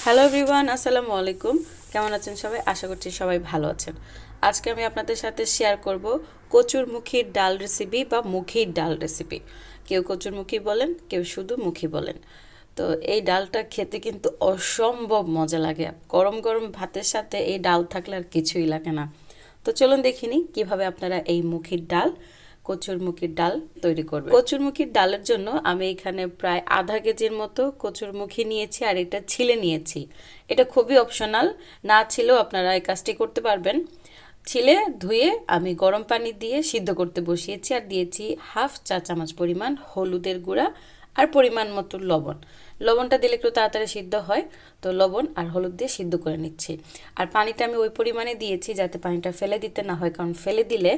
Hello everyone, আসসালামু আলাইকুম। কেমন আছেন সবাই? আশা করছি সবাই ভালো আছেন। আজকে আমি আপনাদের সাথে শেয়ার করব কচুরমুখির ডাল রেসিপি বা মুখির ডাল রেসিপি। কেউ কচুরমুখী বলেন, কেউ শুধু মুখী বলেন। তো এই ডালটা খেতে কিন্তু অসম্ভব মজা লাগে। গরম গরম ভাতের সাথে এই ডাল থাকলে আর কিছুই লাগে না। তো চলুন দেখিনি কিভাবে আপনারা এই মুখির ডাল কচুরমুখির ডাল তৈরি করবেন। কচুরমুখির ডালের জন্য আমি এখানে প্রায় আধা কেজির মতো কচুরমুখী নিয়েছি আর এটা ছিলে নিয়েছি। এটা খুবই অপশনাল, না ছিলেও আপনারা এই কাজটি করতে পারবেন। ছিলে ধুয়ে আমি গরম পানি দিয়ে সিদ্ধ করতে বসিয়েছি আর দিয়েছি হাফ চা চামচ পরিমাণ হলুদের গুঁড়া আর পরিমাণ মতো লবণ। লবণটা দিলে একটু তাড়াতাড়ি সিদ্ধ হয়, তো লবণ আর হলুদ দিয়ে সিদ্ধ করে নিচ্ছি। আর পানিটা আমি ওই পরিমাণে দিয়েছি যাতে পানিটা ফেলে দিতে না হয়, কারণ ফেলে দিলে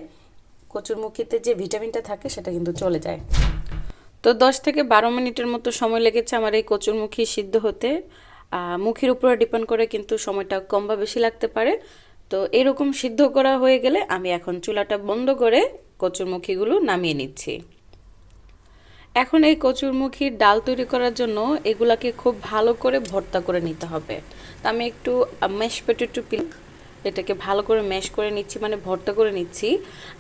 কচুরমুখিতে যে ভিটামিনটা থাকে সেটা কিন্তু চলে যায়। তো 10 থেকে 12 মিনিটের মতো সময় লেগেছে আমার এই কচুরমুখী সিদ্ধ হতে। মুখির উপরে ডিপেন্ড করে কিন্তু সময়টা কম বা বেশি লাগতে পারে। তো এরকম সিদ্ধ করা হয়ে গেলে আমি এখন চুলাটা বন্ধ করে কচুরমুখিগুলো নামিয়ে নিচ্ছি। এখন এই কচুরমুখির ডাল তৈরি করার জন্য এগুলাকে খুব ভালো করে ভর্তা করে নিতে হবে। তো আমি একটু ম্যাশ পটেটো এটাকে ভালো করে ম্যাশ করে নিচ্ছি, মানে ভর্তা করে নিচ্ছি।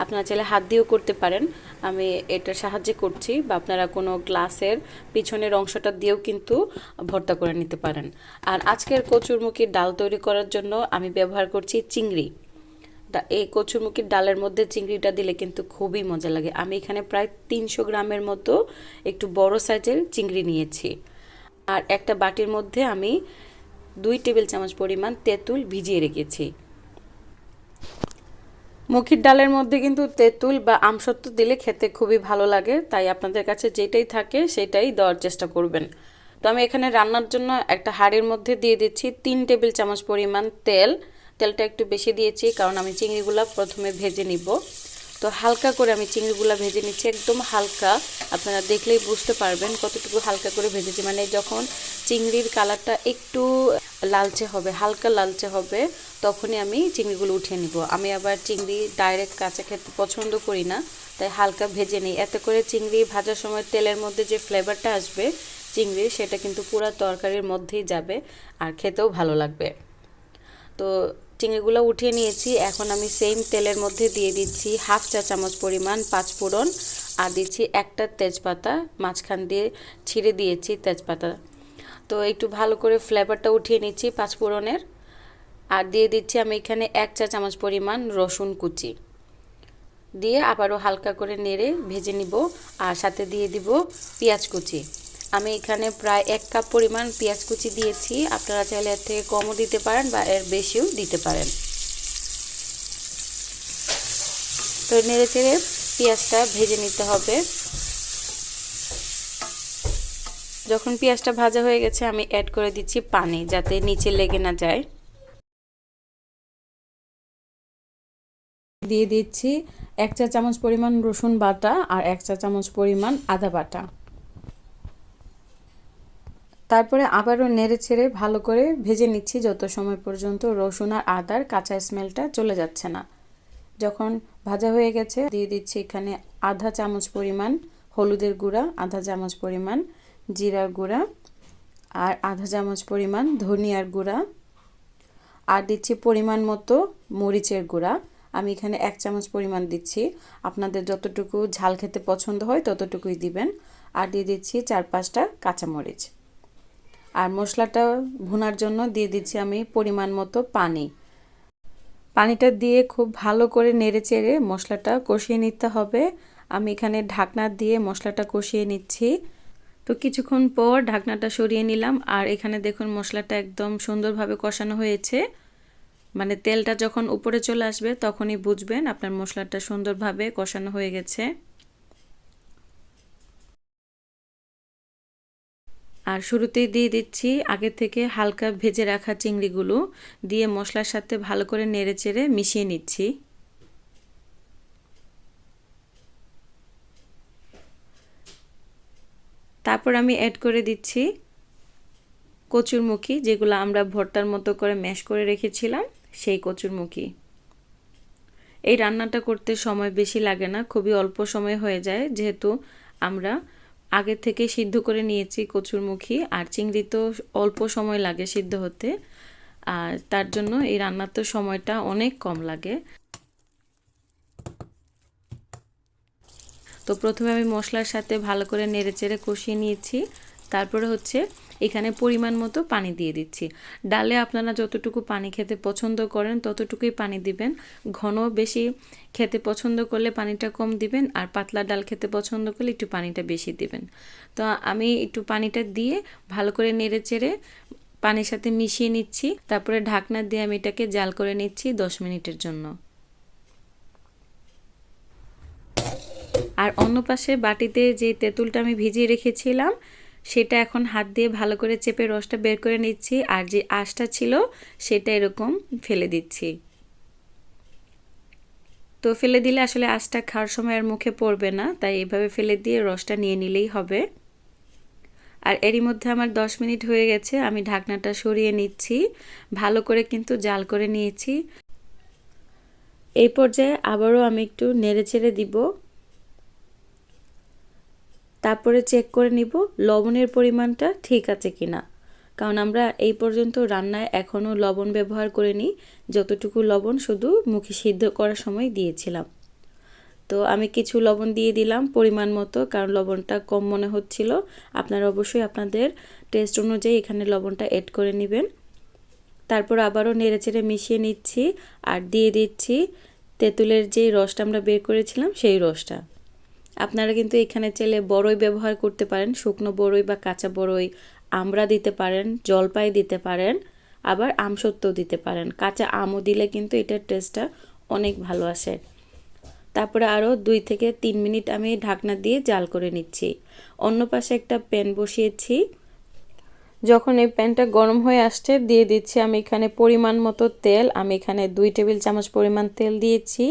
আপনারা চাইলে হাত দিয়েও করতে পারেন, আমি এটার সাহায্যে করছি, বা আপনারা কোনো গ্লাসের পিছনের অংশটা দিয়েও কিন্তু ভর্তা করে নিতে পারেন। আর আজকের কচুরমুখির ডাল তৈরি করার জন্য আমি ব্যবহার করছি চিংড়ি। এই কচুরমুখির ডালের মধ্যে চিংড়িটা দিলে কিন্তু খুবই মজা লাগে। আমি এখানে প্রায় 300 গ্রামের মতো একটু বড় সাইজের চিংড়ি নিয়েছি। আর একটা বাটির মধ্যে আমি 2 টেবিল চামচ পরিমাণ তেঁতুল ভিজিয়ে রেখেছি। মুখির ডালের মধ্যে কিন্তু তেঁতুল বা আমসত্ত্ব দিলে খেতে খুবই ভালো লাগে, তাই আপনাদের কাছে যেটাই থাকে সেটাই দেওয়ার চেষ্টা করবেন। তো আমি এখানে রান্নার জন্য একটা হাঁড়ির মধ্যে দিয়ে দিচ্ছি 3 টেবিল চামচ পরিমাণ তেল। তেলটা একটু বেশি দিয়েছি কারণ আমি চিংড়িগুলো প্রথমে ভেজে নিব। তো হালকা করে আমি চিংড়িগুলো ভেজে নিচ্ছি, একদম হালকা। আপনারা দেখলেই বুঝতে পারবেন কতটুকু হালকা করে ভেজেছি, মানে যখন চিংড়ির কালারটা একটু লালচে হবে, হালকা লালচে হবে, তখনই আমি চিংড়িগুলো উঠিয়ে নিব। আমি আবার চিংড়ি ডাইরেক্ট কাঁচা খেতে পছন্দ করি না, তাই হালকা ভেজে নিই। এতে করে চিংড়ি ভাজার সময় তেলের মধ্যে যে ফ্লেভারটা আসবে চিংড়ির, সেটা কিন্তু পুরো তরকারির মধ্যেই যাবে আর খেতেও ভালো লাগবে। তো চিংড়িগুলো উঠিয়ে নিয়েছি। এখন আমি সেম তেলের মধ্যে দিয়ে দিচ্ছি হাফ চা চামচ পরিমাণ পাঁচফোড়ন আর দিচ্ছি একটা তেজপাতা, মাঝখান দিয়ে ছিঁড়ে দিয়েছি তেজপাতা। তো একটু ভালো করে ফ্লেভারটা উঠিয়ে নিচ্ছি পাঁচফোড়নের। আর দিয়ে দিচ্ছি আমি এখানে 1 চা চামচ পরিমাণ রসুন কুচি দিয়ে আবারও হালকা করে নেড়ে ভেজে নিব। আর সাথে দিয়ে দিব পেঁয়াজ কুচি। আমি এখানে প্রায় 1 কাপ পরিমাণ পেঁয়াজ কুচি দিয়েছি, আপনারা চাইলে এর থেকে কমও দিতে পারেন বা এর বেশিও দিতে পারেন। তো নেড়ে চেড়ে পেঁয়াজটা ভেজে নিতে হবে। যখন পেঁয়াজটা ভাজা হয়ে গেছে আমি অ্যাড করে দিচ্ছি পানি, যাতে নিচে লেগে না যায়। দিয়ে দিচ্ছি 1 চা চামচ পরিমাণ রসুন বাটা আর 1 চা চামচ পরিমাণ আদা বাটা। তারপরে আবারও নেড়ে ছেড়ে ভালো করে ভেজে নিচ্ছি যত সময় পর্যন্ত রসুন আর আদার কাঁচা স্মেলটা চলে যাচ্ছে না। যখন ভাজা হয়ে গেছে দিয়ে দিচ্ছি এখানে আধা চামচ পরিমাণ হলুদের গুঁড়া, আধা চামচ পরিমাণ জিরার গুঁড়া আর আধা চামচ পরিমাণ ধনিয়ার গুঁড়া আর দিচ্ছি পরিমাণ মতো মরিচের গুঁড়া। আমি এখানে 1 চামচ পরিমাণ দিচ্ছি, আপনাদের যতটুকু ঝাল খেতে পছন্দ হয় ততটুকুই দিবেন। আর দিয়ে দিচ্ছি 4-5টা কাঁচামরিচ। আর মশলাটা ভুনার জন্য দিয়ে দিচ্ছি আমি পরিমাণ মতো পানি। পানিটা দিয়ে খুব ভালো করে নেড়ে চেড়ে মশলাটা কষিয়ে নিতে হবে। আমি এখানে ঢাকনা দিয়ে মশলাটা কষিয়ে নিচ্ছি। তো কিছুক্ষণ পর ঢাকনাটা সরিয়ে নিলাম আর এখানে দেখুন মশলাটা একদম সুন্দরভাবে কষানো হয়েছে। মানে তেলটা যখন উপরে চলে আসবে তখনই বুঝবেন আপনার মশলাটা সুন্দরভাবে কষানো হয়ে গেছে। আর শুরুতেই দিয়ে দিচ্ছি আগে থেকে হালকা ভেজে রাখা চিংড়িগুলো, দিয়ে মশলার সাথে ভালো করে নেড়েচেড়ে মিশিয়ে নিচ্ছি। তারপর আমি অ্যাড করে দিচ্ছি কচুরমুখী, যেগুলো আমরা ভর্তার মতো করে ম্যাশ করে রেখেছিলাম, সেই কচুরমুখী। এই রান্নাটা করতে সময় বেশি লাগে না, খুবই অল্প সময় হয়ে যায়, যেহেতু আমরা আগে থেকে সিদ্ধ করে নিয়েছি কচুরমুখী, আর চিংড়ি তো অল্প সময় লাগে সিদ্ধ হতে, আর তার জন্য এই রান্নার তো সময়টা অনেক কম লাগে। তো প্রথমে আমি মশলার সাথে ভালো করে নেড়েচেড়ে কষিয়ে নিয়েছি। তারপরে হচ্ছে এখানে পরিমাণ মতো পানি দিয়ে দিচ্ছি। ডালে আপনারা যতটুকু পানি খেতে পছন্দ করেন ততটুকুই পানি দিবেন। ঘন বেশি খেতে পছন্দ করলে পানিটা কম দিবেন, আর পাতলা ডাল খেতে পছন্দ করলে একটু পানিটা বেশি দিবেন। তো আমি একটু পানিটা দিয়ে ভালো করে নেড়েচেড়ে পানির সাথে মিশিয়ে নিচ্ছি। তারপরে ঢাকনা দিয়ে আমি এটাকে জাল করে নিচ্ছি 10 মিনিটের জন্য। আর অন্য পাশে বাটিতে যে তেঁতুলটা আমি ভিজিয়ে রেখেছিলাম সেটা এখন হাত দিয়ে ভালো করে চেপে রসটা বের করে নিচ্ছি, আর যে আঁশটা ছিল সেটা এরকম ফেলে দিচ্ছি। তো ফেলে দিলে আসলে আঁশটা খাওয়ার সময় আর মুখে পড়বে না, তাই এভাবে ফেলে দিয়ে রসটা নিয়ে নিলেই হবে। আর এরই মধ্যে আমার 10 মিনিট হয়ে গেছে, আমি ঢাকনাটা সরিয়ে নিচ্ছি। ভালো করে কিন্তু জাল করে নিয়েছি। এই পর্যায়ে আবারও আমি একটু নেড়েচেড়ে দিব। তারপরে চেক করে নিব লবণের পরিমাণটা ঠিক আছে কিনা, কারণ আমরা এই পর্যন্ত রান্নায় এখনও লবণ ব্যবহার করিনি। যতটুকু লবণ শুধু মুখে সিদ্ধ করার সময় দিয়েছিলাম। তো আমি কিছু লবণ দিয়ে দিলাম পরিমাণ মতো, কারণ লবণটা কম মনে হচ্ছিল। আপনারা অবশ্যই আপনাদের টেস্ট অনুযায়ী এখানে লবণটা অ্যাড করে নেবেন। তারপর আবারও নেড়েচেড়ে মিশিয়ে নিচ্ছি, আর দিয়ে দিচ্ছি তেঁতুলের যে রসটা আমরা বের করেছিলাম সেই রসটা। আপনারা কিন্তু এখানে চাইলে বড়ই ব্যবহার করতে পারেন, শুকনো বড়ই বা কাঁচা বড়ই, আমড়া দিতে পারেন, জলপাই দিতে পারেন, আবার আমসত্ত্বও দিতে পারেন। কাঁচা আমও দিলে কিন্তু এটার টেস্টটা অনেক ভালো আসে। তারপরে আরও 2 থেকে 3 মিনিট আমি ঢাকনা দিয়ে জাল করে নিচ্ছি। অন্য পাশে একটা প্যান বসিয়েছি। যখন এই প্যানটা গরম হয়ে আসছে দিয়ে দিচ্ছি আমি এখানে পরিমাণ মতো তেল। আমি এখানে 2 টেবিল চামচ পরিমাণ তেল দিয়েছি।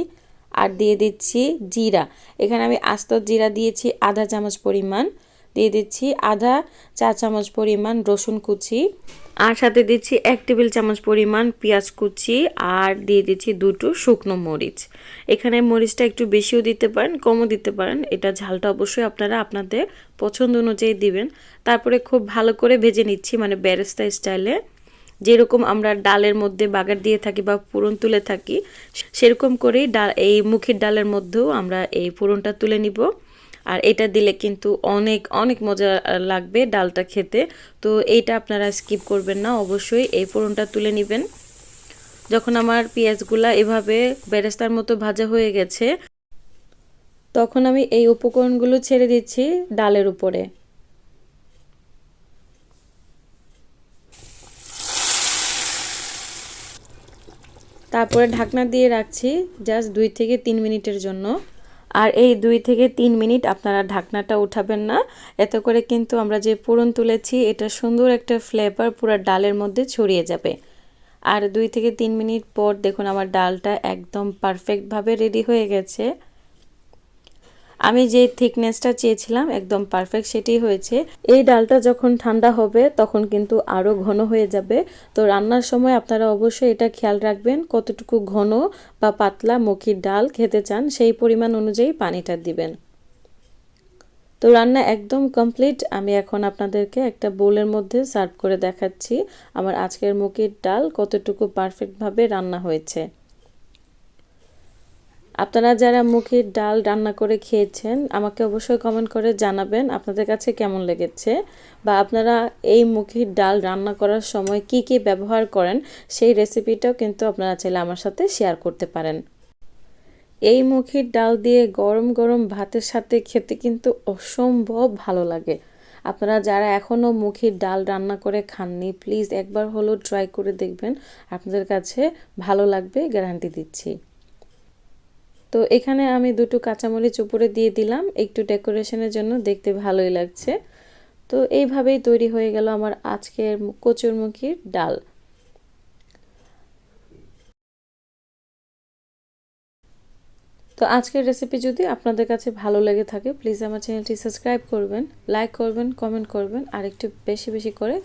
আর দিয়ে দিচ্ছি জিরা। এখানে আমি আস্ত জিরা দিয়েছি আধা চামচ পরিমাণ। দিয়ে দিচ্ছি আধা চা চামচ পরিমাণ রসুন কুচি, আর সাথে দিচ্ছি 1 টেবিল চামচ পরিমাণ পেঁয়াজ কুচি, আর দিয়ে দিচ্ছি 2টো শুকনো মরিচ। এখানে মরিচটা একটু বেশিও দিতে পারেন, কমও দিতে পারেন, এটা ঝালটা অবশ্যই আপনারা আপনাদের পছন্দ অনুযায়ী দিবেন। তারপরে খুব ভালো করে ভেজে নিচ্ছি, মানে বেরেস্তা স্টাইলে, যেরকম আমরা ডালের মধ্যে বাগার দিয়ে থাকি বা পুরন তুলে থাকি সেরকম করেই ডাল এই মুখির ডালের মধ্যেও আমরা এই পুরনটা তুলে নিব। আর এটা দিলে কিন্তু অনেক অনেক মজা লাগবে ডালটা খেতে। তো এইটা আপনারা স্কিপ করবেন না, অবশ্যই এই পুরনটা তুলে নেবেন। যখন আমার পেঁয়াজগুলা এভাবে বেরেস্তার মতো ভাজা হয়ে গেছে তখন আমি এই উপকরণগুলো ছেড়ে দিচ্ছি ডালের উপরে। তারপরে ঢাকনা দিয়ে রাখছি জাস্ট 2 থেকে 3 মিনিটের জন্য। আর এই 2 থেকে 3 মিনিট আপনারা ঢাকনাটা উঠাবেন না, এতে করে কিন্তু আমরা যে পুরন তুলেছি এটা সুন্দর একটা ফ্লেভার পুরো ডালের মধ্যে ছড়িয়ে যাবে। আর 2 থেকে 3 মিনিট পর দেখুন আমার ডালটা একদম পারফেক্টভাবে রেডি হয়ে গেছে। আমি যে থিকনেসটা চেয়েছিলাম একদম পারফেক্ট সেটাই হয়েছে। এই ডালটা যখন ঠান্ডা হবে তখন কিন্তু আরও ঘন হয়ে যাবে। তো রান্নার সময় আপনারা অবশ্যই এটা খেয়াল রাখবেন কতটুকু ঘন বা পাতলা মুখির ডাল খেতে চান, সেই পরিমাণ অনুযায়ী পানিটা দিবেন। তো রান্না একদম কমপ্লিট। আমি এখন আপনাদেরকে একটা বোলের মধ্যে সার্ভ করে দেখাচ্ছি আমার আজকের মুখির ডাল কতটুকু পারফেক্টভাবে রান্না হয়েছে। আপনারা যারা মুখির ডাল রান্না করে খেয়েছেন আমাকে অবশ্যই কমেন্ট করে জানাবেন আপনাদের কাছে কেমন লেগেছে, বা আপনারা এই মুখির ডাল রান্না করার সময় কি কি ব্যবহার করেন সেই রেসিপিটাও কিন্তু আপনারা চাইলে আমার সাথে শেয়ার করতে পারেন। এই মুখির ডাল দিয়ে গরম গরম ভাতের সাথে খেতে কিন্তু অসম্ভব ভালো লাগে। আপনারা যারা এখনও মুখির ডাল রান্না করে খাননি প্লিজ একবার হলেও ট্রাই করে দেখবেন, আপনাদের কাছে ভালো লাগবে গ্যারান্টি দিচ্ছি। তো এখানে আমি 2টো কাঁচামরিচ উপরে দিয়ে দিলাম একটু ডেকোরেশনের জন্য, দেখতে ভালোই লাগছে। তো এইভাবেই তৈরি হয়ে গেল আমার আজকের কচুরমুখির ডাল। তো আজকের রেসিপি যদি আপনাদের কাছে ভালো লেগে থাকে প্লিজ আমার চ্যানেলটি সাবস্ক্রাইব করবেন, লাইক করবেন, কমেন্ট করবেন, আর একটু বেশি বেশি করে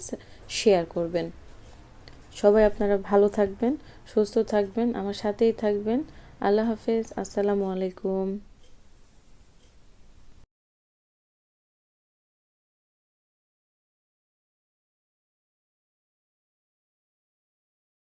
শেয়ার করবেন। সবাই আপনারা ভালো থাকবেন, সুস্থ থাকবেন, আমার সাথেই থাকবেন। আল্লাহ হাফেজ, আসসালামু আলাইকুম।